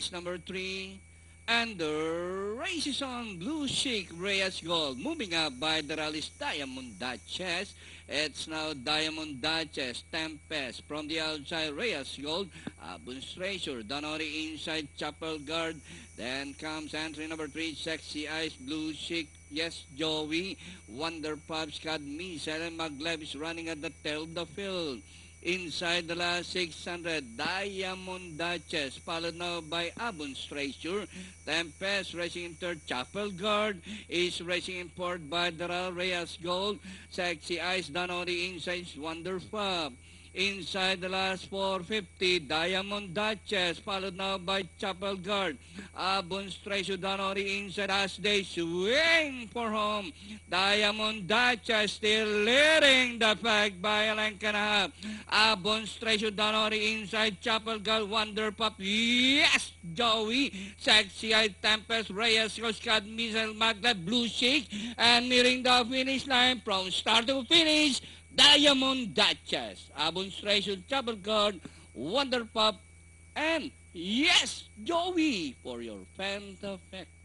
is number 3. And the race is on. Blue Chic, Reyes Gold. Moving up by the rally's Diamond Duchess. It's now Diamond Duchess. Tempest from the outside. Reyes Gold. Abun's Treasure. Donori inside. Chapel Guard. Then comes entry number 3. Sexy Eyes. Blue Chic. Yes, Joey. Wonder Pop. Scott Michelle and Maglev is running at the tail of the field. Inside the last 600, Diamond Duchess, followed now by Abun's Treasure. Tempest racing in third. Chapel Guard is racing in fourth by Daryl Reyes Gold. Sexy Eyes done on the inside. Wonder Fab. Inside the last 450, Diamond Duchess, followed now by Chapel Guard. Abun's Treasure done on the inside as they swing for home. Diamond Duchess still leading the pack by a length and a half. Abun's Treasure done on the inside. Chapel Guard, Wonder Pop. Yes, Joey. Sexy Eye, Tempest, Reyes, Scott, Missile, Magda, Blue Chic. And nearing the finish line from start to finish, Diamond Duchess, Abun's Treasure, Chapel Guard, Wonder Pop, and yes, Joey for your Fanta Effect.